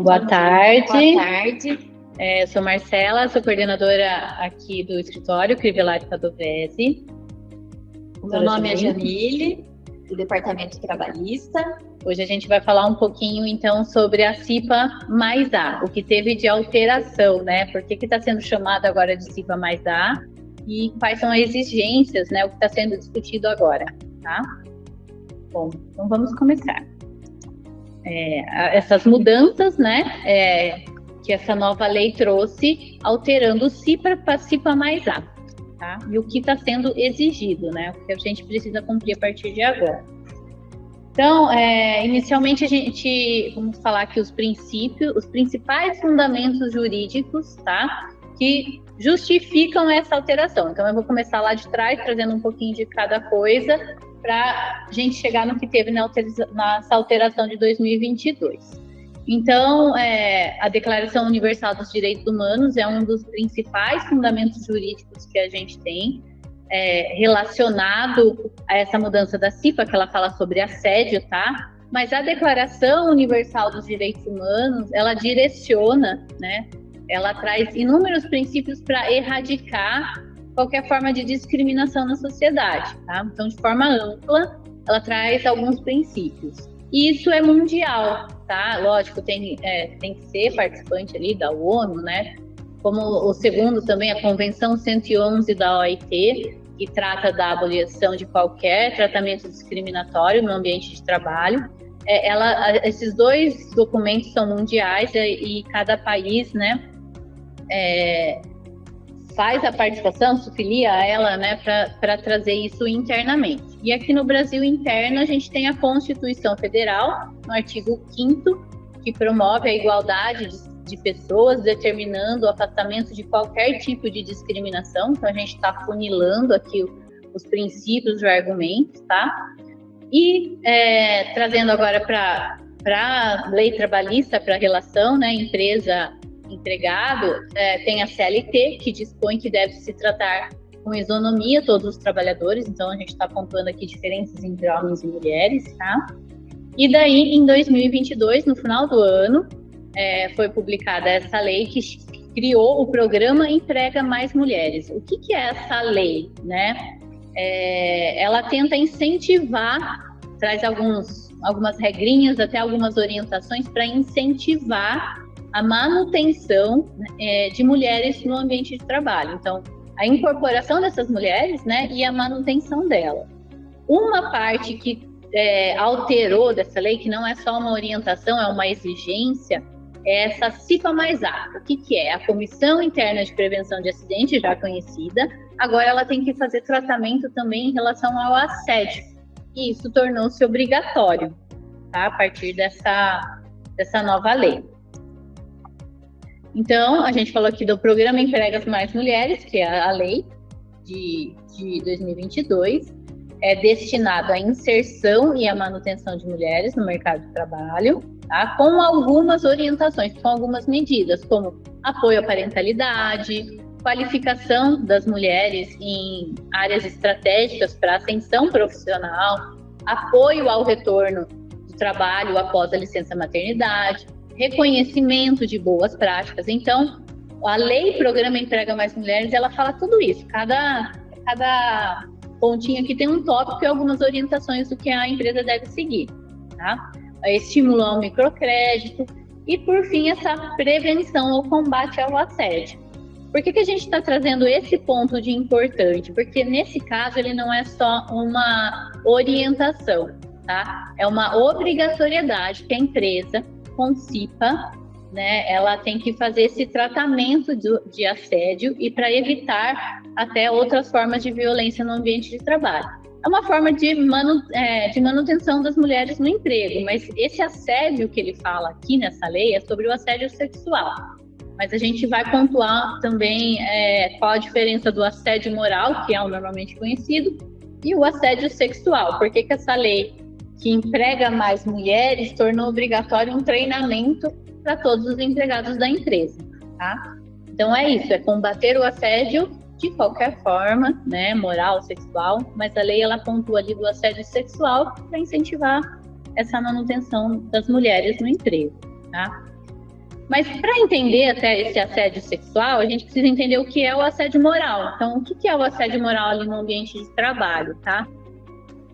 Boa tarde. Boa tarde. Eu sou Marcela, sou coordenadora aqui do escritório Crivellari Padovese. Meu nome é Jamile, do Departamento Trabalhista. Hoje a gente vai falar um pouquinho, então, sobre a CIPA mais A, o que teve de alteração, né? Por que está sendo chamado agora de CIPA mais A e quais são as exigências, né? O que está sendo discutido agora, tá? Bom, então vamos começar. Essas mudanças, né, que essa nova lei trouxe, alterando o CIPA para CIPA mais A, tá? E o que está sendo exigido, né, o que a gente precisa cumprir a partir de agora. Então, inicialmente vamos falar aqui os princípios, os principais fundamentos jurídicos, tá, que justificam essa alteração. Então, eu vou começar lá de trás, trazendo um pouquinho de cada coisa, para a gente chegar no que teve nessa alteração de 2022. Então, a Declaração Universal dos Direitos Humanos é um dos principais fundamentos jurídicos que a gente tem, relacionado a essa mudança da CIPA, que ela fala sobre assédio, tá? Mas a Declaração Universal dos Direitos Humanos, ela direciona, né? Ela traz inúmeros princípios para erradicar qualquer forma de discriminação na sociedade, tá? Então, de forma ampla, ela traz alguns princípios. E isso é mundial, tá? Lógico, tem que ser participante ali da ONU, né? Como o segundo também, a Convenção 111 da OIT, que trata da abolição de qualquer tratamento discriminatório no ambiente de trabalho. Esses dois documentos são mundiais e cada país, né, faz a participação, se filia a ela, né, para trazer isso internamente. E aqui no Brasil interno, a gente tem a Constituição Federal, no artigo 5º, que promove a igualdade de pessoas, determinando o afastamento de qualquer tipo de discriminação. Então, a gente está funilando aqui os princípios, os argumentos, tá? E trazendo agora para a lei trabalhista, para a relação, né, empresa-empregado, tem a CLT, que dispõe que deve se tratar com isonomia todos os trabalhadores. Então, a gente está pontuando aqui diferenças entre homens e mulheres, tá? E daí, em 2022, no final do ano, foi publicada essa lei que criou o programa Emprega Mais Mulheres. O que é essa lei, né? Ela tenta incentivar, traz algumas regrinhas, até algumas orientações para incentivar a manutenção de mulheres no ambiente de trabalho. Então, a incorporação dessas mulheres, né, e a manutenção dela. Uma parte que alterou dessa lei, que não é só uma orientação, é uma exigência, é essa CIPA mais A. O que é? A Comissão Interna de Prevenção de Acidentes, já conhecida, agora ela tem que fazer tratamento também em relação ao assédio. E isso tornou-se obrigatório, tá? A partir dessa nova lei. Então, a gente falou aqui do Programa Emprega Mais Mulheres, que é a lei de 2022, é destinado à inserção e à manutenção de mulheres no mercado de trabalho, tá? Com algumas orientações, com algumas medidas, como apoio à parentalidade, qualificação das mulheres em áreas estratégicas para ascensão profissional, apoio ao retorno do trabalho após a licença maternidade, reconhecimento de boas práticas. Então, a lei Programa Emprega Mais Mulheres, ela fala tudo isso. Cada pontinho aqui tem um tópico e algumas orientações do que a empresa deve seguir, tá? Estímulo ao microcrédito e, por fim, essa prevenção ou combate ao assédio. Por que a gente está trazendo esse ponto de importante? Porque, nesse caso, ele não é só uma orientação, tá? É uma obrigatoriedade que a empresa, com CIPA, né, ela tem que fazer esse tratamento de assédio e para evitar até outras formas de violência no ambiente de trabalho. É uma forma de manutenção das mulheres no emprego, mas esse assédio que ele fala aqui nessa lei é sobre o assédio sexual. Mas a gente vai pontuar também qual a diferença do assédio moral, que é o normalmente conhecido, e o assédio sexual. Por que essa lei que emprega mais mulheres tornou obrigatório um treinamento para todos os empregados da empresa, tá? Então é isso, é combater o assédio de qualquer forma, né, moral, sexual, mas a lei ela pontua ali do assédio sexual para incentivar essa manutenção das mulheres no emprego, tá? Mas para entender até esse assédio sexual, a gente precisa entender o que é o assédio moral. Então, o que é o assédio moral ali no ambiente de trabalho, tá?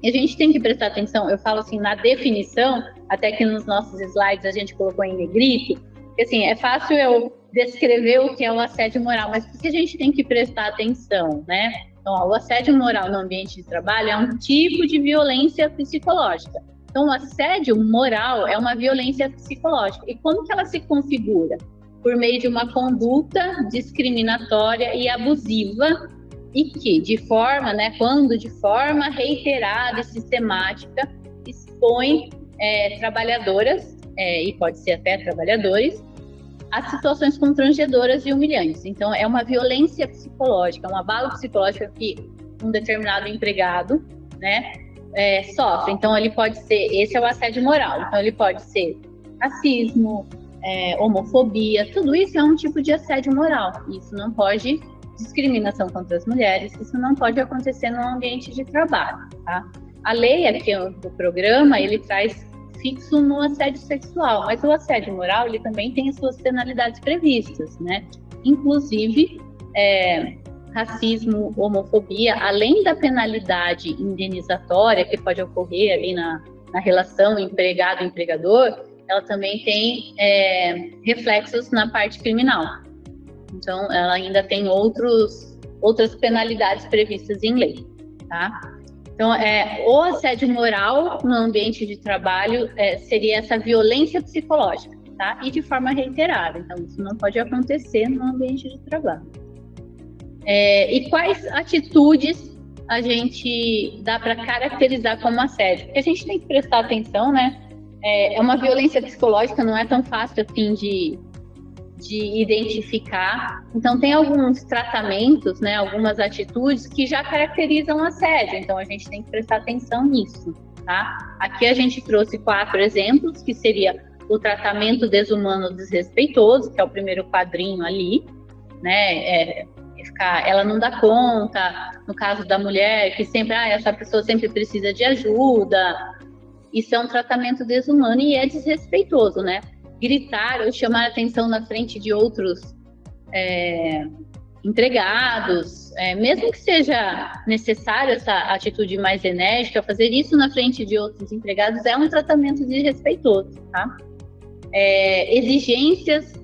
E a gente tem que prestar atenção, eu falo assim, na definição, até que nos nossos slides a gente colocou em negrito, porque assim, é fácil eu descrever o que é o assédio moral, mas por que a gente tem que prestar atenção, né? Então, ó, o assédio moral no ambiente de trabalho é um tipo de violência psicológica. Então, o assédio moral é uma violência psicológica. E como que ela se configura? Por meio de uma conduta discriminatória e abusiva e que, quando de forma reiterada e sistemática, expõe trabalhadoras, e pode ser até trabalhadores, a situações constrangedoras e humilhantes. Então, é uma violência psicológica, um abalo psicológico que um determinado empregado, né, sofre. Então, ele pode ser, esse é o assédio moral, então ele pode ser racismo, homofobia, tudo isso é um tipo de assédio moral. Isso não pode, discriminação contra as mulheres, isso não pode acontecer no ambiente de trabalho, tá? A lei aqui do programa, ele traz fixo no assédio sexual, mas o assédio moral, ele também tem as suas penalidades previstas, né? Inclusive, racismo, homofobia, além da penalidade indenizatória que pode ocorrer ali na relação empregado-empregador, ela também tem reflexos na parte criminal. Então, ela ainda tem outras penalidades previstas em lei, tá? Então, o assédio moral no ambiente de trabalho seria essa violência psicológica, tá? E de forma reiterada. Então, isso não pode acontecer no ambiente de trabalho. E quais atitudes a gente dá para caracterizar como assédio? Porque a gente tem que prestar atenção, né? É uma violência psicológica, não é tão fácil assim de identificar. Então, tem alguns tratamentos, né, algumas atitudes que já caracterizam assédio. Então, a gente tem que prestar atenção nisso, tá? Aqui a gente trouxe 4 exemplos, que seria o tratamento desumano desrespeitoso, que é o primeiro quadrinho ali, né? Ela não dá conta, no caso da mulher, que sempre, essa pessoa sempre precisa de ajuda. Isso é um tratamento desumano e é desrespeitoso, né? Gritar ou chamar atenção na frente de outros empregados, mesmo que seja necessário essa atitude mais enérgica, fazer isso na frente de outros empregados é um tratamento desrespeitoso, tá? Exigências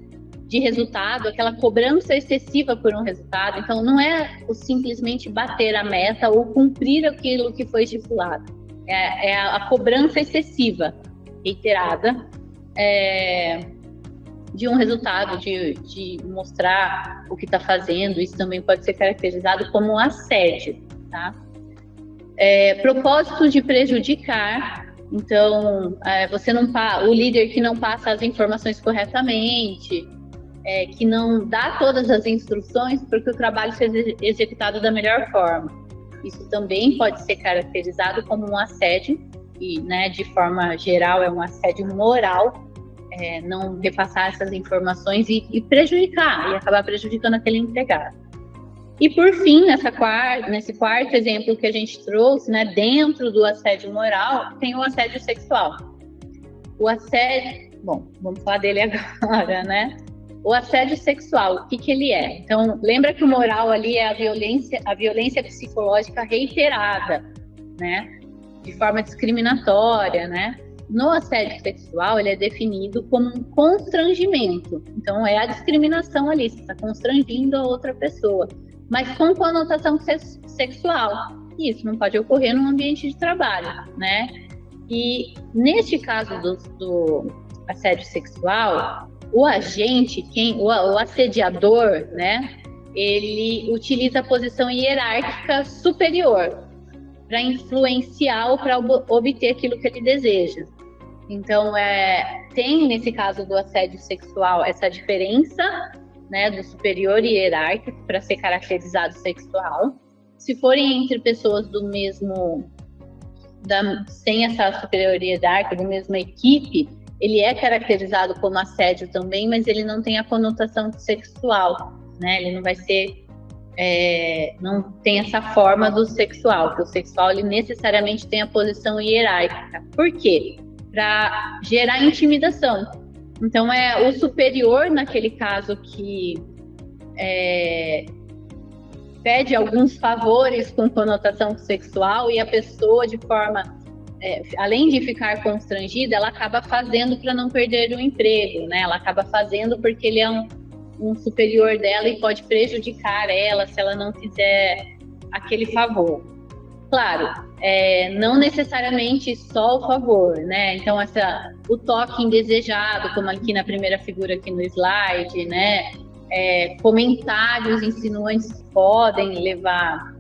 de resultado, aquela cobrança excessiva por um resultado. Então, não é o simplesmente bater a meta ou cumprir aquilo que foi estipulado. É a cobrança excessiva, reiterada, de um resultado, de mostrar o que está fazendo. Isso também pode ser caracterizado como um assédio, tá? Propósito de prejudicar. Então, o líder que não passa as informações corretamente, que não dá todas as instruções para que o trabalho seja executado da melhor forma. Isso também pode ser caracterizado como um assédio, e, né, de forma geral, é um assédio moral, não repassar essas informações e prejudicar, e acabar prejudicando aquele empregado. E, por fim, nesse quarto exemplo que a gente trouxe, né, dentro do assédio moral, tem o assédio sexual. O assédio... Bom, vamos falar dele agora, né? O assédio sexual, o que ele é? Então, lembra que o moral ali é a violência psicológica reiterada, né? De forma discriminatória, né? No assédio sexual, ele é definido como um constrangimento. Então, é a discriminação ali, você está constrangindo a outra pessoa, mas com conotação sexual. Isso não pode ocorrer num ambiente de trabalho, né? E neste caso do assédio sexual, o agente, o assediador, né, ele utiliza a posição hierárquica superior para influenciar ou para obter aquilo que ele deseja. Então, tem nesse caso do assédio sexual essa diferença, né, do superior e hierárquico para ser caracterizado sexual. Se forem entre pessoas do mesmo, sem essa superioridade, da mesma equipe, ele é caracterizado como assédio também, mas ele não tem a conotação sexual, né? Ele não vai ser, não tem essa forma do sexual, porque o sexual ele necessariamente tem a posição hierárquica. Por quê? Para gerar intimidação. Então, é o superior, naquele caso, que pede alguns favores com conotação sexual, e a pessoa, de forma, além de ficar constrangida, ela acaba fazendo para não perder o emprego, né? Ela acaba fazendo porque ele é um superior dela e pode prejudicar ela se ela não fizer aquele favor. Claro, não necessariamente só o favor, né? Então, o toque indesejado, como aqui na primeira figura aqui no slide, né? Comentários insinuantes podem levar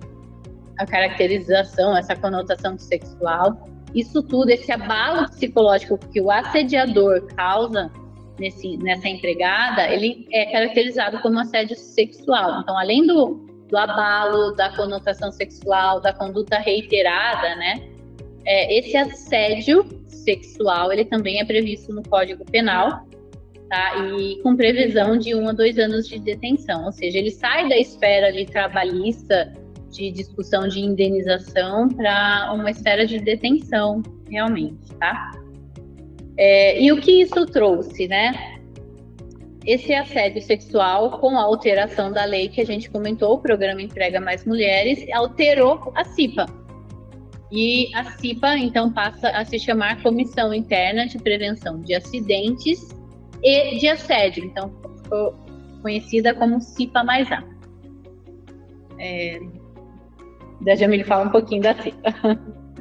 a caracterização, essa conotação sexual. Isso tudo, esse abalo psicológico que o assediador causa nessa empregada, ele é caracterizado como assédio sexual. Então, além do abalo, da conotação sexual, da conduta reiterada, né? Esse assédio sexual, ele também é previsto no Código Penal, tá? E com previsão de 1 a 2 anos de detenção. Ou seja, ele sai da esfera ali trabalhista, de discussão de indenização, para uma esfera de detenção, realmente, tá? E o que isso trouxe, né? Esse assédio sexual, com a alteração da lei que a gente comentou, o Programa Emprega Mais Mulheres, alterou a CIPA. E a CIPA, então, passa a se chamar Comissão Interna de Prevenção de Acidentes e de Assédio. Então, ficou conhecida como CIPA mais A. Da Jamile fala um pouquinho da CIPA.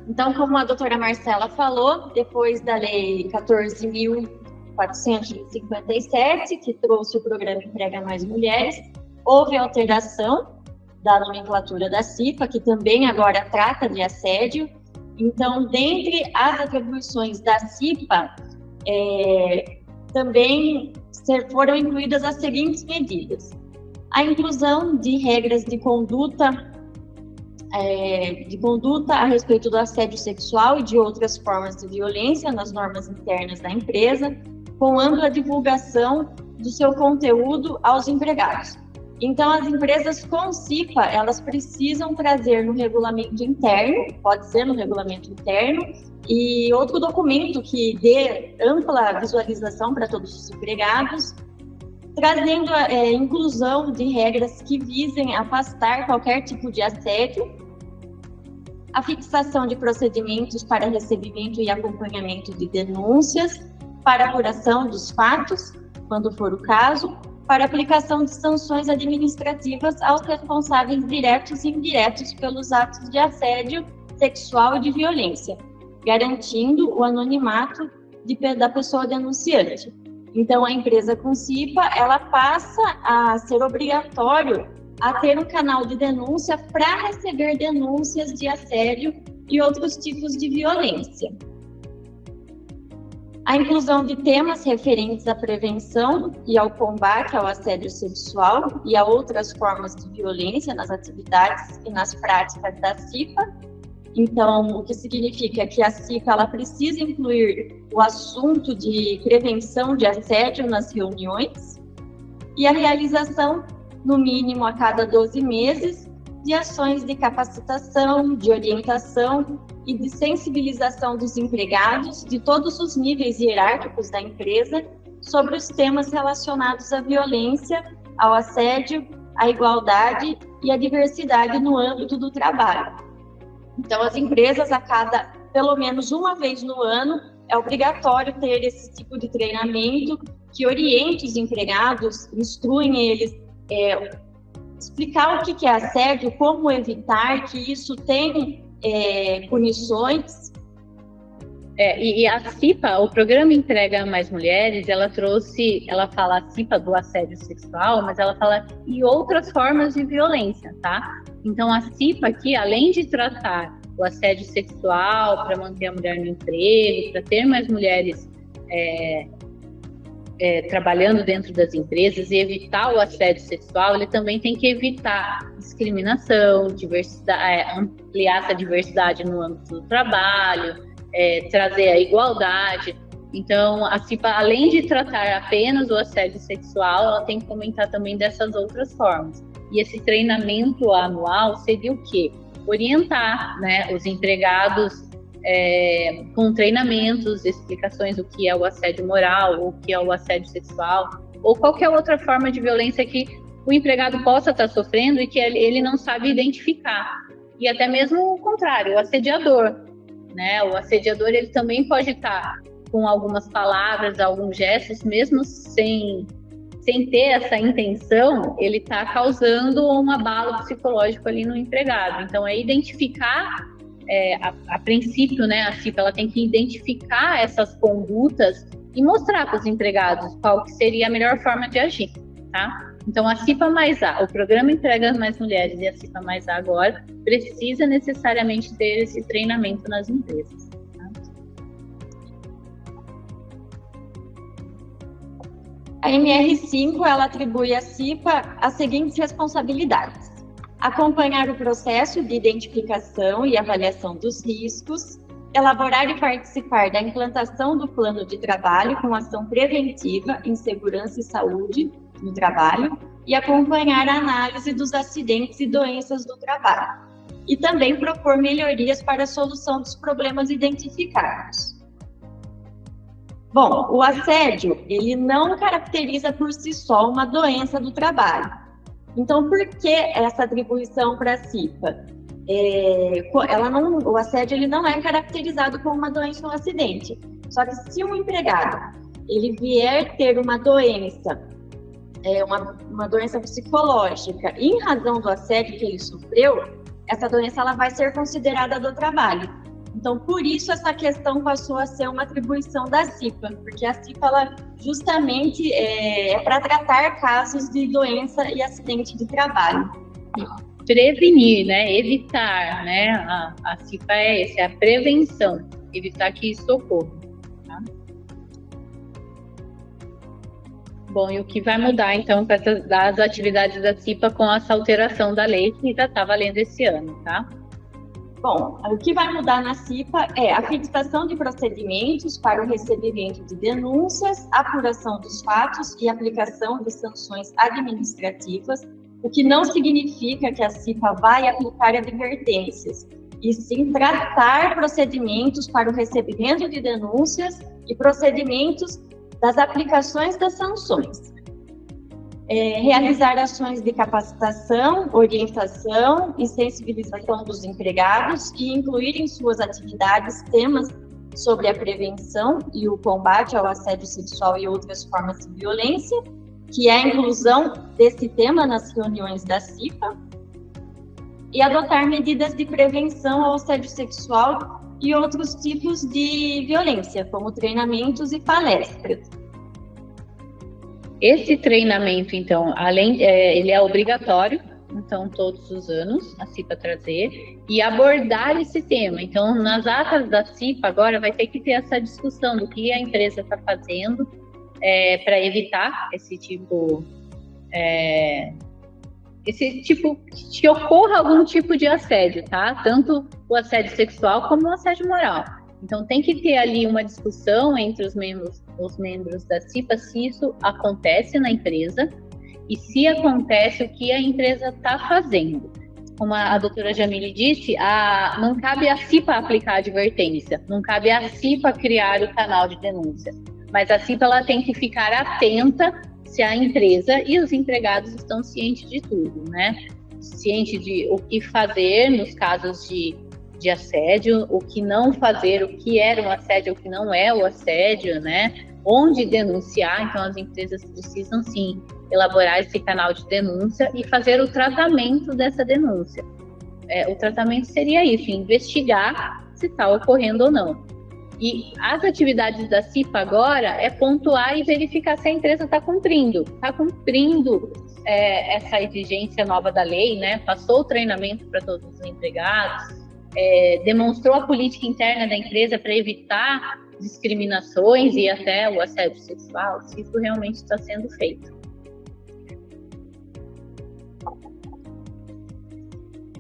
Então, como a doutora Marcela falou, depois da Lei 14.457, que trouxe o Programa Emprega Mais Mulheres, houve alteração da nomenclatura da CIPA, que também agora trata de assédio. Então, dentre as atribuições da CIPA, também foram incluídas as seguintes medidas: a inclusão de regras de conduta a respeito do assédio sexual e de outras formas de violência nas normas internas da empresa, com ampla divulgação do seu conteúdo aos empregados. Então, as empresas com CIPA, elas precisam trazer no regulamento interno, pode ser no regulamento interno, e outro documento que dê ampla visualização para todos os empregados, trazendo a inclusão de regras que visem afastar qualquer tipo de assédio, a fixação de procedimentos para recebimento e acompanhamento de denúncias, para apuração dos fatos, quando for o caso, para aplicação de sanções administrativas aos responsáveis diretos e indiretos pelos atos de assédio sexual e de violência, garantindo o anonimato da pessoa denunciante. Então, a empresa com CIPA, ela passa a ser obrigatório a ter um canal de denúncia para receber denúncias de assédio e outros tipos de violência. A inclusão de temas referentes à prevenção e ao combate ao assédio sexual e a outras formas de violência nas atividades e nas práticas da CIPA. Então, o que significa que a CIPA ela precisa incluir o assunto de prevenção de assédio nas reuniões e a realização, no mínimo a cada 12 meses, de ações de capacitação, de orientação e de sensibilização dos empregados de todos os níveis hierárquicos da empresa sobre os temas relacionados à violência, ao assédio, à igualdade e à diversidade no âmbito do trabalho. Então, as empresas, pelo menos uma vez no ano, é obrigatório ter esse tipo de treinamento que oriente os empregados, instruem eles, explicar o que é assédio, como evitar, que isso tem punições. E a CIPA, o Programa Emprega Mais Mulheres, ela fala a CIPA do assédio sexual, mas ela fala e outras formas de violência, tá? Então, a CIPA aqui, além de tratar o assédio sexual para manter a mulher no emprego, para ter mais mulheres trabalhando dentro das empresas e evitar o assédio sexual, ele também tem que evitar discriminação, ampliar essa diversidade no âmbito do trabalho, trazer a igualdade. Então, a CIPA, além de tratar apenas o assédio sexual, ela tem que comentar também dessas outras formas. E esse treinamento anual seria o quê? Orientar, né, os empregados com treinamentos, explicações do que é o assédio moral, o que é o assédio sexual, ou qualquer outra forma de violência que o empregado possa estar sofrendo e que ele não sabe identificar. E até mesmo o contrário, o assediador, né? O assediador, ele também pode estar com algumas palavras, alguns gestos, mesmo sem ter essa intenção, ele está causando um abalo psicológico ali no empregado. Então, é identificar, a princípio, né, a CIPA, ela tem que identificar essas condutas e mostrar para os empregados qual que seria a melhor forma de agir, tá? Então, a CIPA mais A, o Programa Emprega Mais Mulheres e a CIPA mais A agora, precisa necessariamente ter esse treinamento nas empresas. A MR5, ela atribui à CIPA as seguintes responsabilidades: acompanhar o processo de identificação e avaliação dos riscos, elaborar e participar da implantação do plano de trabalho com ação preventiva em segurança e saúde no trabalho e acompanhar a análise dos acidentes e doenças do trabalho. E também propor melhorias para a solução dos problemas identificados. Bom, o assédio, ele não caracteriza por si só uma doença do trabalho. Então, por que essa atribuição para a CIPA? O assédio, ele não é caracterizado como uma doença ou um acidente. Só que se um empregado ele vier ter uma doença, uma doença psicológica, em razão do assédio que ele sofreu, essa doença ela vai ser considerada do trabalho. Então, por isso, essa questão passou a ser uma atribuição da CIPA, porque a CIPA, ela justamente é para tratar casos de doença e acidente de trabalho. Prevenir, né? Evitar, né? A CIPA é a prevenção, evitar que isso ocorra. Tá? Bom, e o que vai mudar, então, das atividades da CIPA com essa alteração da lei que já está valendo esse ano, tá? Bom, o que vai mudar na CIPA é a fixação de procedimentos para o recebimento de denúncias, apuração dos fatos e aplicação de sanções administrativas, o que não significa que a CIPA vai aplicar advertências, e sim tratar procedimentos para o recebimento de denúncias e procedimentos das aplicações das sanções. Realizar ações de capacitação, orientação e sensibilização dos empregados e incluir em suas atividades temas sobre a prevenção e o combate ao assédio sexual e outras formas de violência, que é a inclusão desse tema nas reuniões da CIPA, e adotar medidas de prevenção ao assédio sexual e outros tipos de violência, como treinamentos e palestras. Esse treinamento, então, ele é obrigatório, então, todos os anos, a CIPA trazer, e abordar esse tema. Então, nas atas da CIPA, agora, vai ter que ter essa discussão do que a empresa está fazendo para evitar esse tipo, que ocorra algum tipo de assédio, tá? Tanto o assédio sexual como o assédio moral. Então, tem que ter ali uma discussão entre os membros da CIPA se isso acontece na empresa e se acontece o que a empresa está fazendo. Como a doutora Jamile disse, não cabe à CIPA aplicar advertência, não cabe à CIPA criar o canal de denúncia, mas a CIPA ela tem que ficar atenta se a empresa e os empregados estão cientes de tudo, né? Cientes de o que fazer nos casos de assédio, o que não fazer, o que era um assédio, o que não é o assédio, né? Onde denunciar. Então, as empresas precisam, sim, elaborar esse canal de denúncia e fazer o tratamento dessa denúncia. O tratamento seria isso, investigar se está ocorrendo ou não. E as atividades da CIPA agora é pontuar e verificar se a empresa está cumprindo essa exigência nova da lei, né? Passou o treinamento para todos os empregados, demonstrou a política interna da empresa para evitar discriminações e até o assédio sexual, se isso realmente está sendo feito.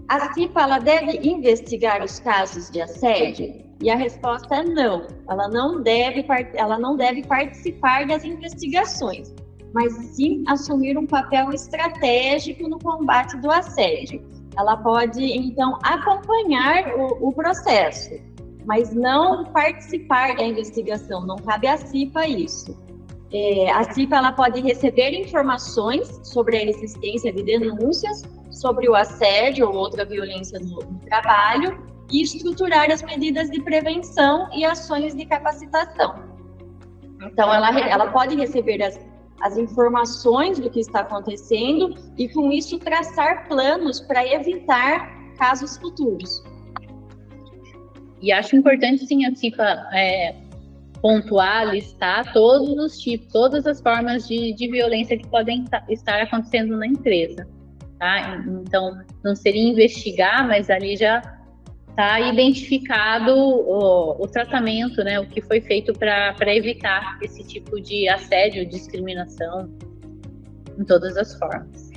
A CIPA ela deve investigar os casos de assédio? E a resposta é não. Ela não deve participar das investigações, mas sim assumir um papel estratégico no combate do assédio. Ela pode, então, acompanhar o processo, mas não participar da investigação. Não cabe à CIPA isso. A CIPA ela pode receber informações sobre a existência de denúncias sobre o assédio ou outra violência no trabalho e estruturar as medidas de prevenção e ações de capacitação. Então, ela pode receber as informações do que está acontecendo e, com isso, traçar planos para evitar casos futuros. E acho importante, sim, a CIPA pontuar, listar todos os tipos, todas as formas de violência que podem estar acontecendo na empresa, tá? Então, não seria investigar, mas ali já está identificado o tratamento, né? O que foi feito para evitar esse tipo de assédio, discriminação, em todas as formas.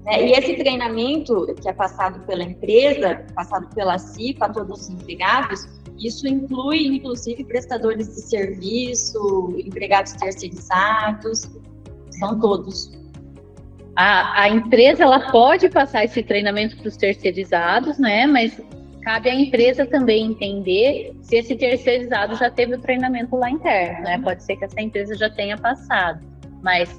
E esse treinamento que é passado pela empresa, passado pela CIPA a todos os empregados, isso inclui, inclusive, prestadores de serviço, empregados terceirizados, são todos. A empresa ela pode passar esse treinamento para os terceirizados, né? Mas cabe à empresa também entender se esse terceirizado já teve o treinamento lá interno, né? Pode ser que essa empresa já tenha passado, mas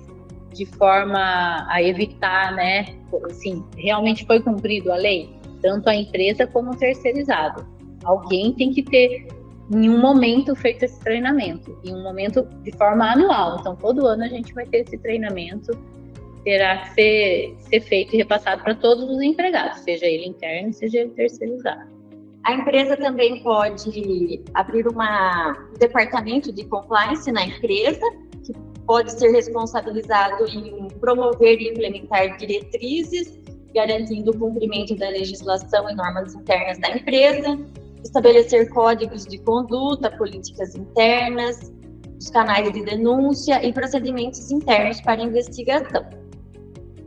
de forma a evitar, né? Assim, realmente foi cumprido a lei, tanto a empresa como o terceirizado. Alguém tem que ter, em um momento, feito esse treinamento, em um momento de forma anual. Então, todo ano a gente vai ter esse treinamento, terá que ser feito e repassado para todos os empregados, seja ele interno, seja ele terceirizado. A empresa também pode abrir um departamento de compliance na empresa, que pode ser responsabilizado em promover e implementar diretrizes, garantindo o cumprimento da legislação e normas internas da empresa, estabelecer códigos de conduta, políticas internas, os canais de denúncia e procedimentos internos para investigação.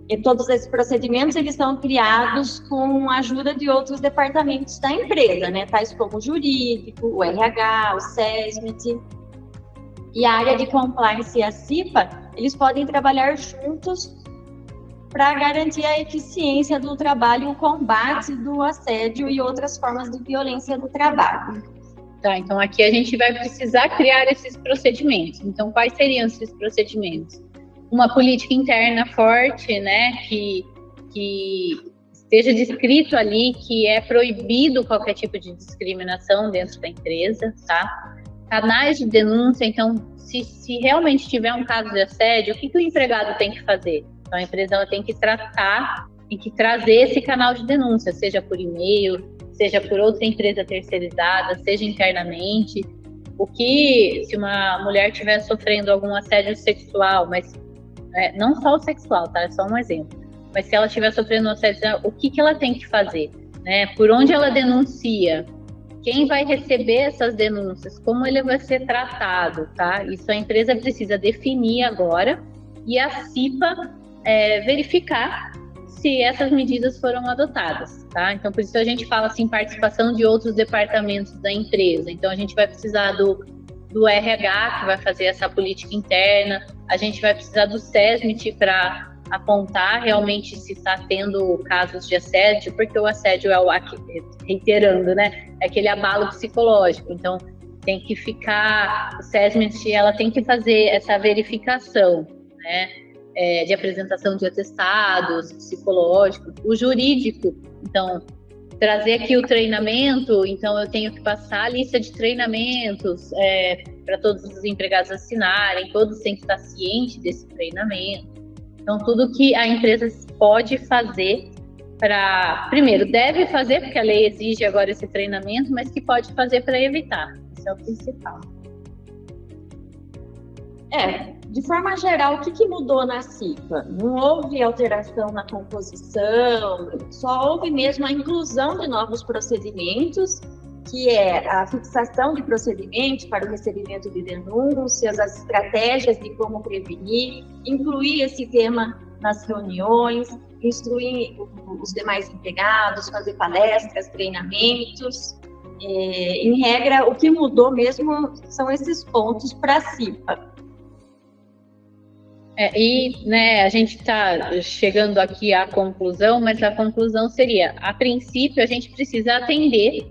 E todos esses procedimentos eles são criados com a ajuda de outros departamentos da empresa, né, tais como o jurídico, o RH, o SESMIT. E a área de compliance e a CIPA, eles podem trabalhar juntos para garantir a eficiência do trabalho e o combate do assédio e outras formas de violência no trabalho. Tá, então aqui a gente vai precisar criar esses procedimentos. Então, quais seriam esses procedimentos? Uma política interna forte, né, que esteja descrito ali que é proibido qualquer tipo de discriminação dentro da empresa, tá? Canais de denúncia, então, se realmente tiver um caso de assédio, o que o empregado tem que fazer? Então, a empresa ela tem que trazer esse canal de denúncia, seja por e-mail, seja por outra empresa terceirizada, seja internamente. Se uma mulher estiver sofrendo algum assédio sexual, mas não só o sexual, tá? É só um exemplo. Mas se ela estiver sofrendo um assédio, o que ela tem que fazer? Né? Por onde ela denuncia? Quem vai receber essas denúncias? Como ele vai ser tratado, tá? Isso a empresa precisa definir agora e a CIPA verificar se essas medidas foram adotadas, tá? Então, por isso a gente fala assim, participação de outros departamentos da empresa. Então, a gente vai precisar do RH, que vai fazer essa política interna, a gente vai precisar do SESMIT para apontar realmente se está tendo casos de assédio, porque o assédio reiterando, né, é aquele abalo psicológico. Então, tem que ficar, o SESMIT, ela tem que fazer essa verificação, né, de apresentação de atestados psicológicos, o jurídico, então, trazer aqui o treinamento, então eu tenho que passar a lista de treinamentos para todos os empregados assinarem, todos têm que estar cientes desse treinamento. Então, tudo que a empresa pode fazer primeiro, deve fazer, porque a lei exige agora esse treinamento, mas que pode fazer para evitar. Isso é o principal. De forma geral, o que mudou na CIPA? Não houve alteração na composição, só houve mesmo a inclusão de novos procedimentos, que é a fixação de procedimentos para o recebimento de denúncias, as estratégias de como prevenir, incluir esse tema nas reuniões, instruir os demais empregados, fazer palestras, treinamentos. Em regra, o que mudou mesmo são esses pontos para a CIPA. A gente está chegando aqui à conclusão, mas a conclusão seria, a princípio, a gente precisa atender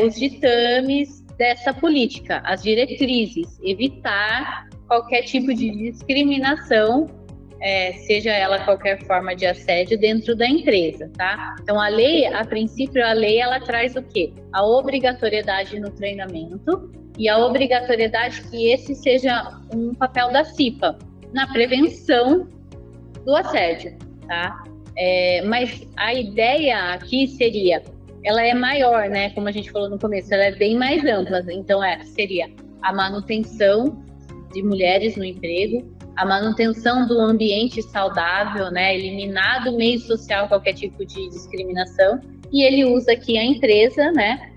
os ditames dessa política, as diretrizes, evitar qualquer tipo de discriminação, seja ela qualquer forma de assédio dentro da empresa, tá? Então, a lei, a princípio, ela traz o quê? A obrigatoriedade no treinamento e a obrigatoriedade que esse seja um papel da CIPA na prevenção do assédio, tá? Mas a ideia aqui seria, ela é maior, né? Como a gente falou no começo, ela é bem mais ampla. Então, seria a manutenção de mulheres no emprego, a manutenção do ambiente saudável, né? Eliminar do meio social qualquer tipo de discriminação. E ele usa aqui a empresa, né?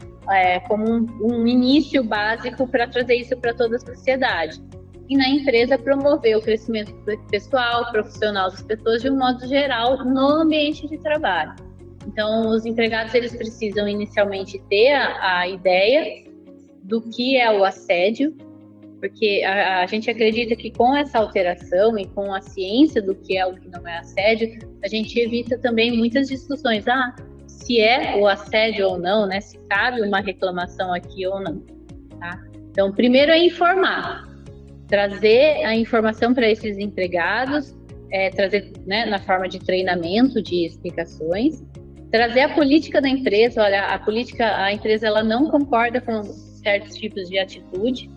Como um início básico para trazer isso para toda a sociedade. E na empresa promover o crescimento pessoal, profissional das pessoas de um modo geral no ambiente de trabalho. Então, os empregados, eles precisam inicialmente ter a ideia do que é o assédio, porque a gente acredita que com essa alteração e com a ciência do que é o que não é assédio, a gente evita também muitas discussões, se é o assédio ou não, né? Se cabe uma reclamação aqui ou não, tá? Então, primeiro é informar, trazer a informação para esses empregados, trazer, né, na forma de treinamento, de explicações, trazer a política da empresa. Olha, a empresa, ela não concorda com certos tipos de atitude,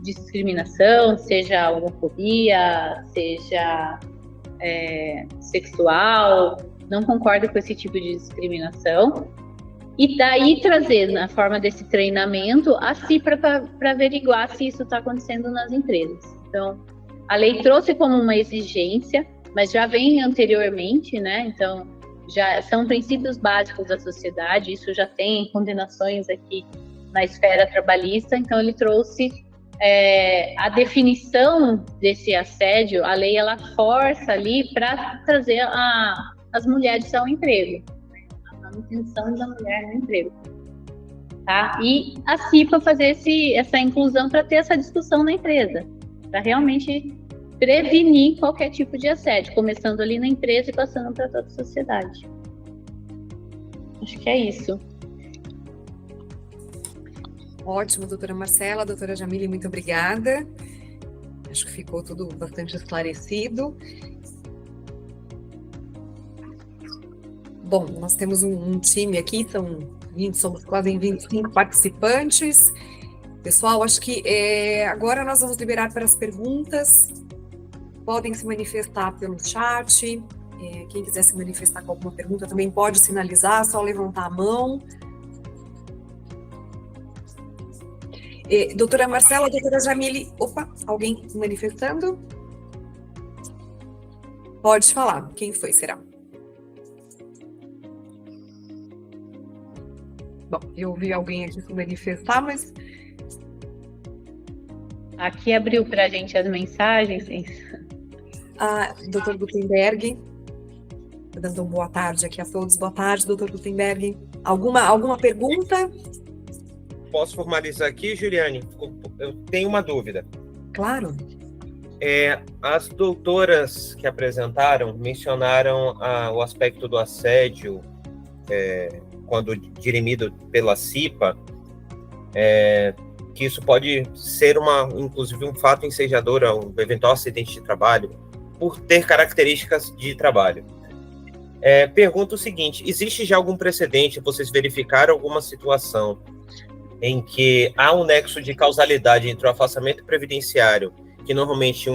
discriminação, seja homofobia, seja sexual, não concorda com esse tipo de discriminação. E daí trazer, na forma desse treinamento, a CIPA para averiguar se isso está acontecendo nas empresas. Então, a lei trouxe como uma exigência, mas já vem anteriormente, né? Então, já são princípios básicos da sociedade, isso já tem condenações aqui na esfera trabalhista. Então, ele trouxe a definição desse assédio. A lei, ela força ali para trazer as mulheres ao emprego, a manutenção da mulher no emprego, tá? E a CIPA fazer essa inclusão para ter essa discussão na empresa, para realmente prevenir qualquer tipo de assédio, começando ali na empresa e passando para toda a sociedade. Acho que é isso. Ótimo, doutora Marcela, doutora Jamile, muito obrigada. Acho que ficou tudo bastante esclarecido. Bom, nós temos um time aqui, somos quase 25 participantes. Pessoal, acho que agora nós vamos liberar para as perguntas. Podem se manifestar pelo chat. Quem quiser se manifestar com alguma pergunta também pode sinalizar, só levantar a mão. Doutora Marcela, doutora Jamile, alguém se manifestando? Pode falar, quem foi, será? Bom, eu ouvi alguém aqui se manifestar, mas... Aqui abriu para a gente as mensagens. Doutor Gutenberg, dando uma boa tarde aqui a todos. Boa tarde, doutor Gutenberg. Alguma pergunta? Posso formalizar aqui, Juliane? Eu tenho uma dúvida. Claro. As doutoras que apresentaram mencionaram o aspecto do assédio, quando dirimido pela CIPA, que isso pode ser inclusive um fato ensejador a um eventual acidente de trabalho, por ter características de trabalho. Pergunto o seguinte: existe já algum precedente, vocês verificaram alguma situação em que há um nexo de causalidade entre o afastamento previdenciário, que normalmente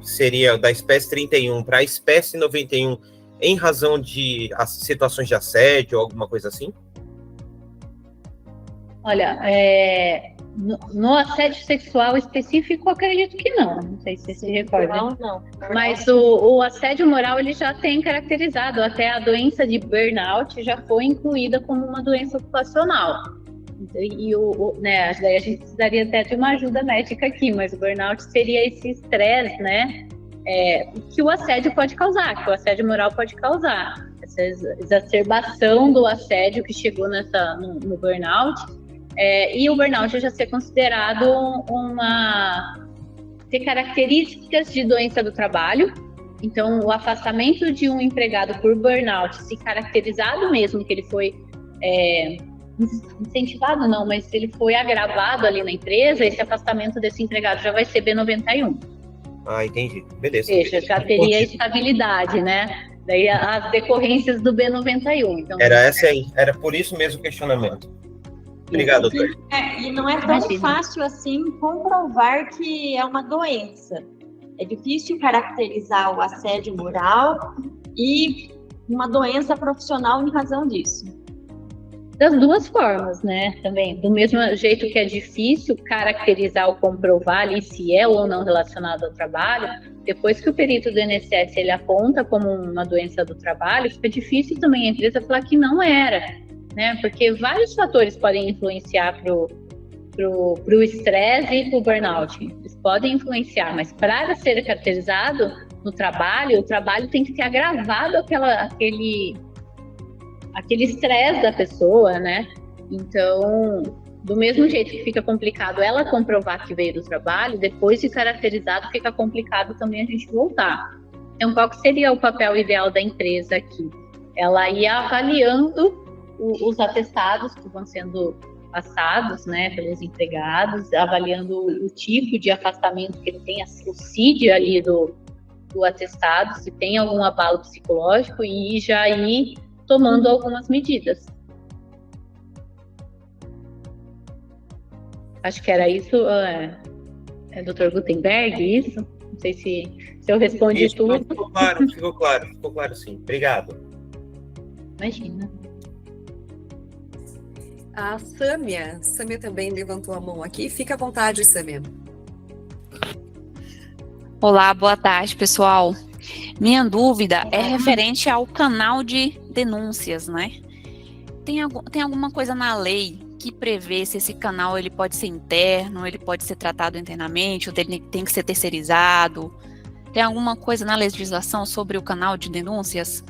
seria da espécie 31 para a espécie 91, em razão de situações de assédio ou alguma coisa assim? Olha, no assédio sexual específico, acredito que não. Não sei se você se recorda. Não. Mas o assédio moral, ele já tem caracterizado. Até a doença de burnout já foi incluída como uma doença ocupacional. E daí a gente precisaria até de uma ajuda médica aqui, mas o burnout seria esse estresse, né? Que o assédio pode causar, que o assédio moral pode causar. Essa exacerbação do assédio que chegou no burnout. E o burnout já ser considerado ter características de doença do trabalho. Então, o afastamento de um empregado por burnout, se caracterizado mesmo que ele foi incentivado não, mas se ele foi agravado ali na empresa, esse afastamento desse empregado já vai ser B91. Ah, entendi. Beleza. Ou seja, já teria estabilidade, né? Daí as decorrências do B91. Então, era por isso mesmo o questionamento. Obrigado, doutor. E não é tão fácil assim comprovar que é uma doença. É difícil caracterizar o assédio moral e uma doença profissional em razão disso. Das duas formas, né? Também, do mesmo jeito que é difícil caracterizar ou comprovar ali se é ou não relacionado ao trabalho, depois que o perito do INSS ele aponta como uma doença do trabalho, fica difícil também a empresa falar que não era, né? Porque vários fatores podem influenciar pro estresse e pro burnout. Eles podem influenciar, mas para ser caracterizado no trabalho, o trabalho tem que ter agravado aquele estresse da pessoa, né? Então, do mesmo jeito que fica complicado ela comprovar que veio do trabalho, depois de caracterizado, fica complicado também a gente voltar. Então, qual que seria o papel ideal da empresa aqui? Ela ia avaliando os atestados que vão sendo passados, né, pelos empregados, avaliando o tipo de afastamento que ele tem, o CID ali do atestado, se tem algum abalo psicológico, e já ir tomando algumas medidas. Acho que era isso, Dr. Gutenberg, isso? Não sei se eu respondi isso, tudo. Ficou claro sim. Obrigado. Imagina. A Sâmia também levantou a mão aqui. Fica à vontade, Sâmia. Olá, boa tarde, pessoal. Minha dúvida é referente ao canal de denúncias, né? Tem alguma coisa na lei que prevê se esse canal ele pode ser interno, ele pode ser tratado internamente, ou ele tem que ser terceirizado? Tem alguma coisa na legislação sobre o canal de denúncias?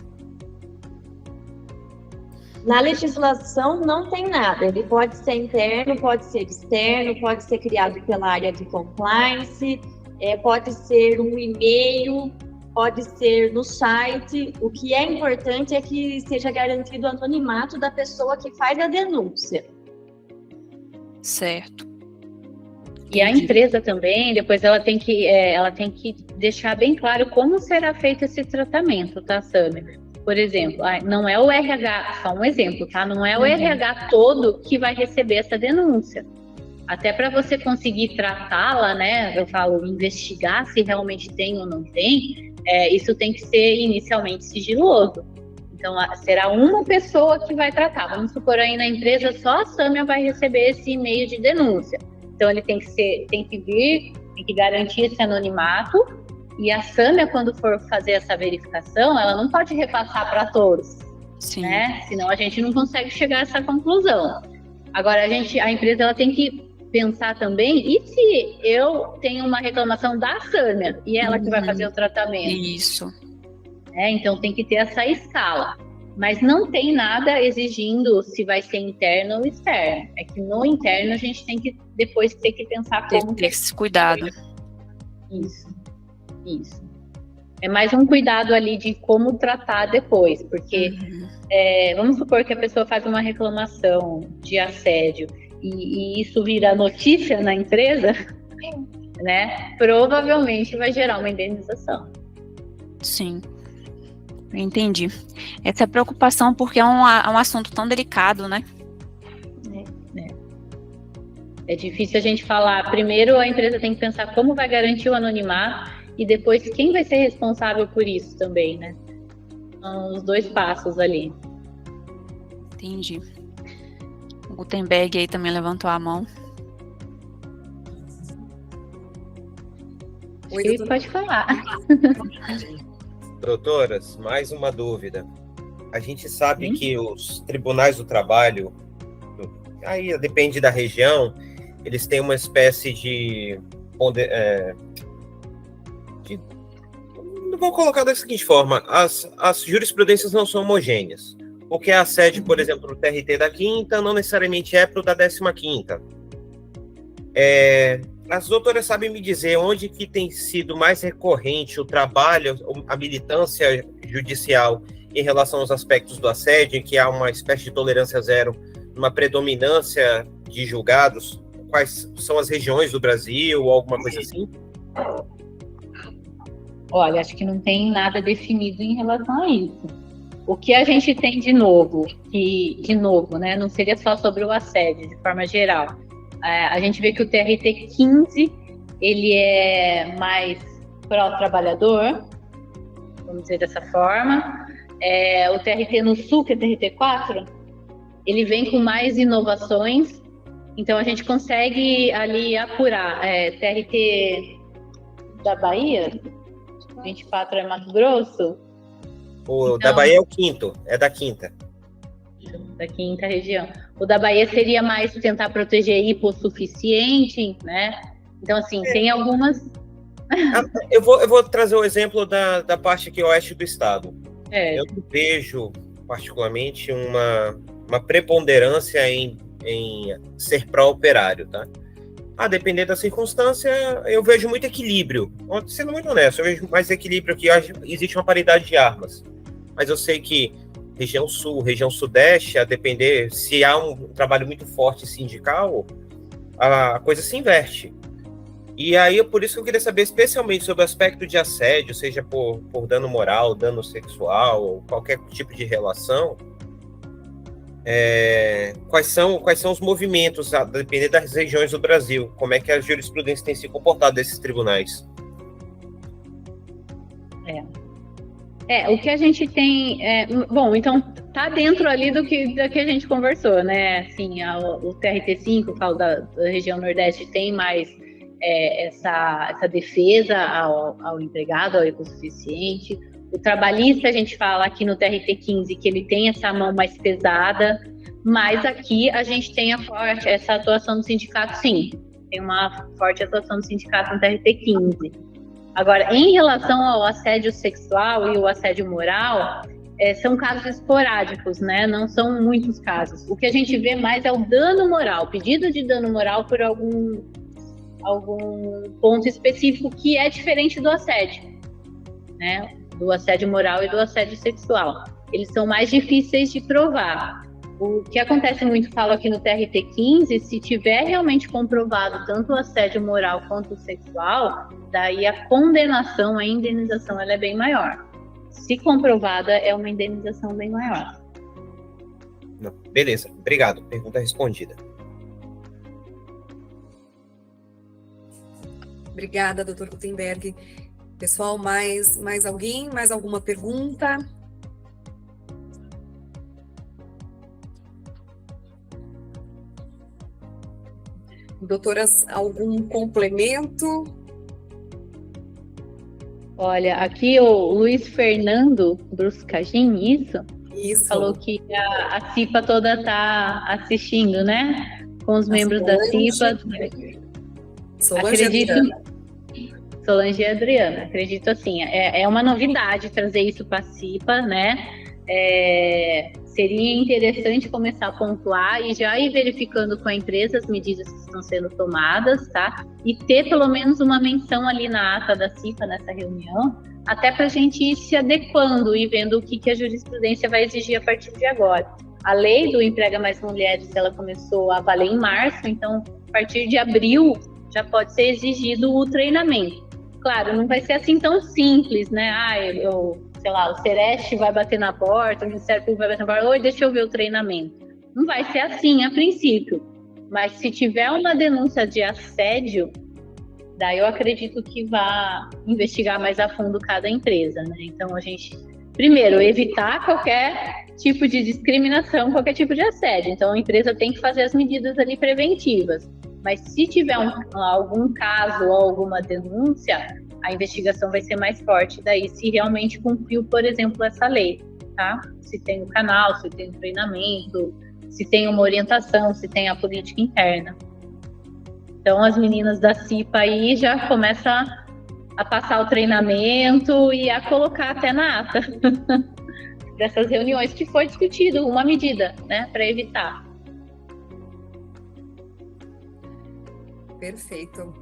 Na legislação não tem nada. Ele pode ser interno, pode ser externo, pode ser criado pela área de compliance, pode ser um e-mail, pode ser no site. O que é importante é que seja garantido o anonimato da pessoa que faz a denúncia. Certo. E a empresa também, depois ela tem que deixar bem claro como será feito esse tratamento, tá, Sâmia? Por exemplo, não é o RH, só um exemplo, tá? Não é o RH todo que vai receber essa denúncia. Até para você conseguir tratá-la, né? Eu falo, investigar se realmente tem ou não tem, isso tem que ser inicialmente sigiloso. Então, será uma pessoa que vai tratar. Vamos supor aí na empresa, só a Sâmia vai receber esse e-mail de denúncia. Então, ele tem que garantir esse anonimato. E a Sâmia, quando for fazer essa verificação, ela não pode repassar para todos, né? Senão a gente não consegue chegar a essa conclusão. Agora, a empresa ela tem que pensar também, e se eu tenho uma reclamação da Sâmia e ela que vai fazer o tratamento? Isso. Então tem que ter essa escala. Mas não tem nada exigindo se vai ser interno ou externo. É que no interno a gente tem que depois ter que pensar como... Ter esse cuidado. Isso. É mais um cuidado ali de como tratar depois, porque vamos supor que a pessoa faz uma reclamação de assédio e isso vira notícia na empresa, né? Provavelmente vai gerar uma indenização. Sim, entendi. Essa é a preocupação porque é um assunto tão delicado, né? É difícil a gente falar. Primeiro a empresa tem que pensar como vai garantir o anonimato e depois quem vai ser responsável por isso também, né? São os dois passos ali. Entendi. O Gutenberg aí também levantou a mão. Oi, pode falar. Doutoras, mais uma dúvida. A gente sabe que os tribunais do trabalho, aí depende da região, eles têm uma espécie de vou colocar da seguinte forma, as jurisprudências não são homogêneas. O que é assédio, por exemplo, no TRT da 5ª, não necessariamente é para o da 15ª. As doutoras sabem me dizer onde que tem sido mais recorrente o trabalho, a militância judicial em relação aos aspectos do assédio, em que há uma espécie de tolerância zero, uma predominância de julgados? Quais são as regiões do Brasil ou alguma coisa assim? Olha, acho que não tem nada definido em relação a isso. O que a gente tem de novo, né, não seria só sobre o assédio, de forma geral. A gente vê que o TRT 15, ele é mais pró-trabalhador, vamos dizer dessa forma. O TRT no Sul, que é TRT 4, ele vem com mais inovações, então a gente consegue ali apurar. TRT da Bahia, 24 é Mato Grosso. O da Bahia é o quinto, é da quinta. Da quinta região. O da Bahia seria mais tentar proteger hipossuficiente, né? Então, assim, tem algumas... Eu vou trazer o exemplo da parte aqui oeste do estado. Eu vejo, particularmente, uma preponderância em ser pró-operário, tá? A depender da circunstância, eu vejo muito equilíbrio. Sendo muito honesto, eu vejo mais equilíbrio que existe uma paridade de armas. Mas eu sei que região sul, região sudeste, a depender, se há um trabalho muito forte sindical, a coisa se inverte. E aí, por isso que eu queria saber especialmente sobre o aspecto de assédio, seja por dano moral, dano sexual, ou qualquer tipo de relação. Quais são os movimentos, a depender das regiões do Brasil, como é que a jurisprudência tem se comportado desses tribunais? O que a gente tem... bom, então tá dentro ali do que a gente conversou, né? Assim, o TRT5, falo da região Nordeste, tem mais essa defesa ao empregado, ao hipossuficiente. O trabalhista, a gente fala aqui no TRT15 que ele tem essa mão mais pesada, mas aqui a gente tem essa atuação do sindicato, sim. Tem uma forte atuação do sindicato no TRT15. Agora, em relação ao assédio sexual e o assédio moral, são casos esporádicos, né? Não são muitos casos. O que a gente vê mais é o dano moral, pedido de dano moral por algum ponto específico que é diferente do assédio, né? Do assédio moral e do assédio sexual. Eles são mais difíceis de provar. O que acontece muito, falo aqui no TRT15, se tiver realmente comprovado tanto o assédio moral quanto o sexual, daí a condenação, a indenização, ela é bem maior. Se comprovada, é uma indenização bem maior. Não, beleza, obrigado. Pergunta respondida. Obrigada, doutor Gutenberg. Pessoal, mais alguém? Mais alguma pergunta? Doutoras, algum complemento? Olha, aqui o Luiz Fernando Bruscagin, Isso. Falou que a CIPA toda está assistindo, né? Com os membros da CIPA. Solange e Adriana. Acredito assim, é uma novidade trazer isso para a CIPA, né? Seria interessante começar a pontuar e já ir verificando com a empresa as medidas que estão sendo tomadas, tá? E ter pelo menos uma menção ali na ata da CIPA nessa reunião, até para a gente ir se adequando e vendo o que a jurisprudência vai exigir a partir de agora. A lei do Emprega Mais Mulheres, ela começou a valer em março, então a partir de abril já pode ser exigido o treinamento. Claro, não vai ser assim tão simples, né? Sei lá, o Sereste vai bater na porta, o Ministério Público vai bater na porta, oi, deixa eu ver o treinamento. Não vai ser assim a princípio, mas se tiver uma denúncia de assédio, daí eu acredito que vai investigar mais a fundo cada empresa, né? Então a gente, primeiro, evitar qualquer tipo de discriminação, qualquer tipo de assédio. Então a empresa tem que fazer as medidas ali preventivas. Mas se tiver algum caso ou alguma denúncia, a investigação vai ser mais forte daí, se realmente cumpriu, por exemplo, essa lei, tá? Se tem o canal, se tem o treinamento, se tem uma orientação, se tem a política interna. Então, as meninas da CIPA aí já começam a passar o treinamento e a colocar até na ata dessas reuniões que foi discutido uma medida, né, para evitar. Perfeito.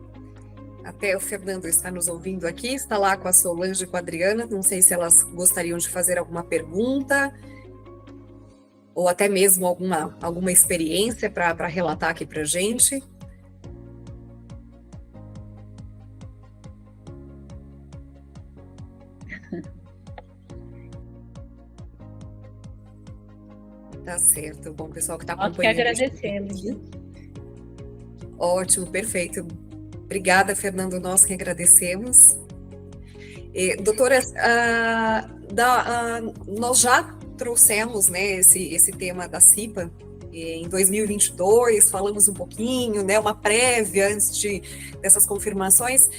Até o Fernando está nos ouvindo aqui, está lá com a Solange e com a Adriana, não sei se elas gostariam de fazer alguma pergunta, ou até mesmo alguma experiência para relatar aqui para a gente. Tá certo. Bom, pessoal que está acompanhando. Nós que agradecemos. Ótimo, perfeito. Obrigada, Fernando, nós que agradecemos. Doutora, nós já trouxemos, né, esse tema da CIPA em 2022, falamos um pouquinho, né, uma prévia antes dessas confirmações.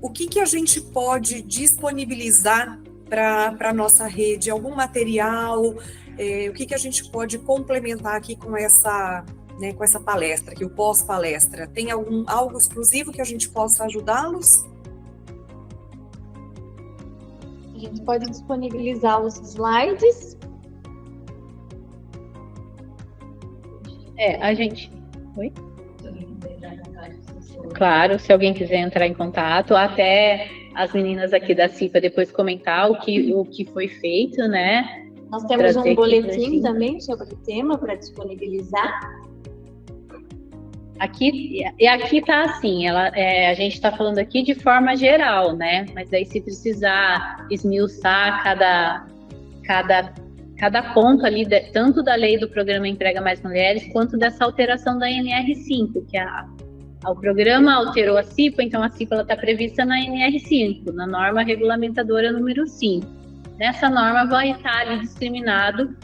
O que a gente pode disponibilizar para a nossa rede? Algum material? O que a gente pode complementar aqui com essa palestra, aqui, o pós-palestra? Tem algo exclusivo que a gente possa ajudá-los? A gente pode disponibilizar os slides. A gente... Oi? Claro, se alguém quiser entrar em contato, até as meninas aqui da CIPA depois comentar o que foi feito, né? Nós temos um boletim também sobre o tema para disponibilizar. Aqui está assim, a gente está falando aqui de forma geral, né? Mas aí se precisar esmiuçar cada ponto ali, tanto da lei do programa Emprega Mais Mulheres, quanto dessa alteração da NR5, que o programa alterou a CIPA, então a CIPA está prevista na NR5, na norma regulamentadora número 5. Nessa norma vai estar ali discriminado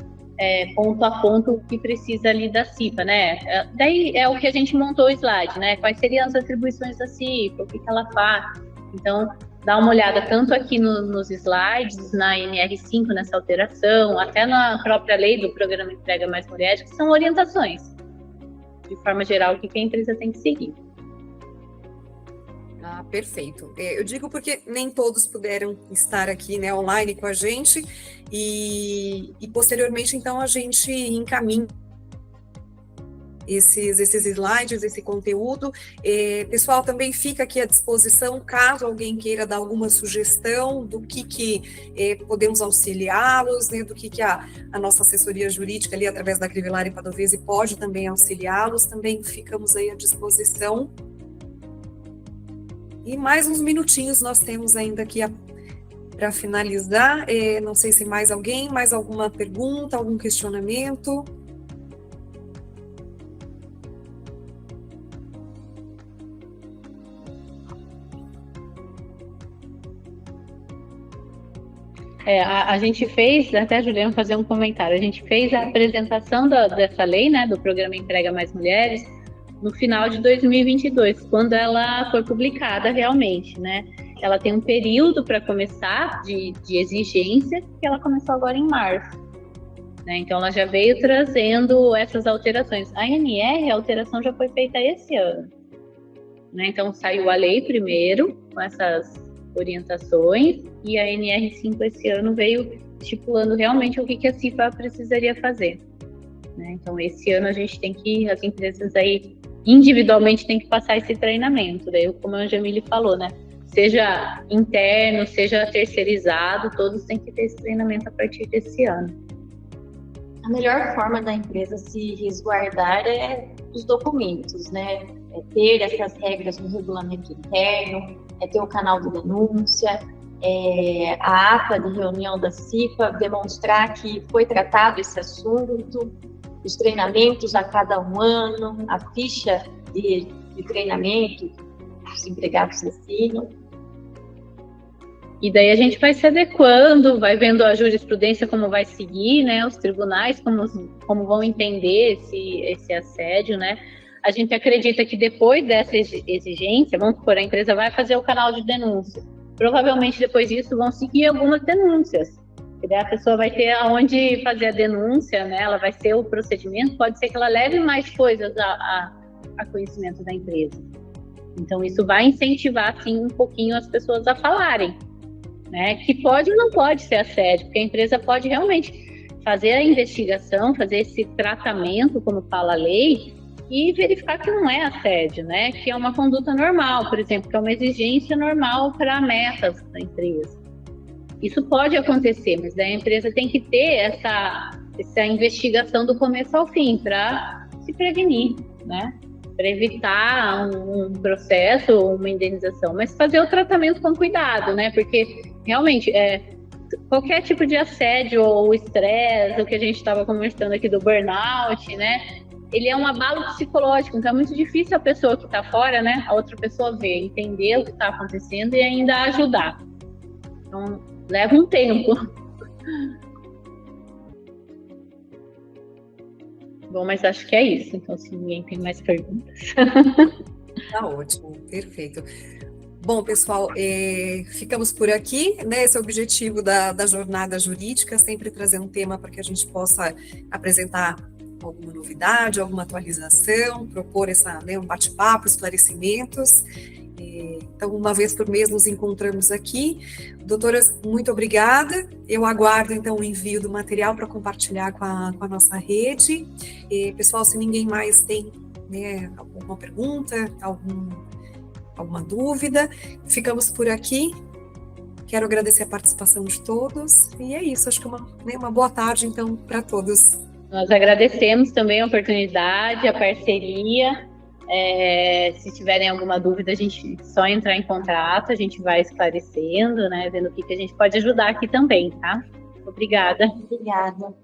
ponto a ponto o que precisa ali da CIPA, né? Daí é o que a gente montou o slide, né? Quais seriam as atribuições da CIPA, o que ela faz. Então, dá uma olhada tanto aqui nos slides, na NR5, nessa alteração, até na própria lei do Programa Emprega Mais Mulheres, que são orientações, de forma geral, o que a empresa tem que seguir. Ah, perfeito. Eu digo porque nem todos puderam estar aqui, né, online com a gente, e posteriormente, então, a gente encaminha esses slides, esse conteúdo. Pessoal, também fica aqui à disposição, caso alguém queira dar alguma sugestão do que podemos auxiliá-los, né, do que a nossa assessoria jurídica ali, através da Crivellari Padovese, pode também auxiliá-los, também ficamos aí à disposição. E mais uns minutinhos nós temos ainda aqui para finalizar. Não sei se mais alguma pergunta, algum questionamento. A gente fez, até Juliana fazer um comentário, a gente fez a apresentação dessa lei, né, do Programa Emprega Mais Mulheres, no final de 2022, quando ela foi publicada realmente, né? Ela tem um período para começar de exigência, que ela começou agora em março, né? Então ela já veio trazendo essas alterações. A NR, a alteração já foi feita esse ano, né? Então saiu a lei primeiro, com essas orientações, e a NR5 esse ano veio estipulando realmente o que a CIPA precisaria fazer, né? Então esse ano a gente tem que, as empresas aí individualmente tem que passar esse treinamento, daí como a Jamile falou, né? Seja interno, seja terceirizado, todos têm que ter esse treinamento a partir desse ano. A melhor forma da empresa se resguardar é os documentos, né? É ter essas regras no regulamento interno, é ter o canal de denúncia, a ata de reunião da CIPA, demonstrar que foi tratado esse assunto, os treinamentos a cada um ano, a ficha de treinamento que os empregados assinam. E daí a gente vai se adequando, vai vendo a jurisprudência como vai seguir, né, os tribunais como vão entender esse assédio, né. A gente acredita que depois dessa exigência, vamos supor, a empresa vai fazer o canal de denúncia. Provavelmente depois disso vão seguir algumas denúncias. E daí a pessoa vai ter aonde fazer a denúncia, né? Ela vai ser o procedimento, pode ser que ela leve mais coisas a conhecimento da empresa. Então isso vai incentivar, sim, um pouquinho as pessoas a falarem, né? Que pode ou não pode ser assédio, porque a empresa pode realmente fazer a investigação, fazer esse tratamento, como fala a lei, e verificar que não é assédio, né? Que é uma conduta normal, por exemplo, que é uma exigência normal para metas da empresa. Isso pode acontecer, mas a empresa tem que ter essa investigação do começo ao fim para se prevenir, né? Para evitar um processo ou uma indenização, mas fazer o tratamento com cuidado, né? Porque realmente qualquer tipo de assédio ou estresse, o que a gente estava conversando aqui do burnout, né? Ele é um abalo psicológico, então é muito difícil a pessoa que está fora, né? A outra pessoa ver, entender o que está acontecendo e ainda ajudar. Então, leva um tempo. Bom, mas acho que é isso. Então, se ninguém tem mais perguntas. Tá ótimo, perfeito. Bom, pessoal, ficamos por aqui, né? Esse é o objetivo da jornada jurídica, sempre trazer um tema para que a gente possa apresentar alguma novidade, alguma atualização, propor um bate-papo, esclarecimentos. Então, uma vez por mês nos encontramos aqui. Doutoras, muito obrigada. Eu aguardo, então, o envio do material para compartilhar com a nossa rede. Pessoal, se ninguém mais tem, né, alguma pergunta, alguma dúvida, ficamos por aqui. Quero agradecer a participação de todos. E é isso, acho que uma boa tarde, então, para todos. Nós agradecemos também a oportunidade, a parceria. Se tiverem alguma dúvida, a gente só entrar em contato, a gente vai esclarecendo, né, vendo o que a gente pode ajudar aqui também, tá? Obrigada. Obrigada.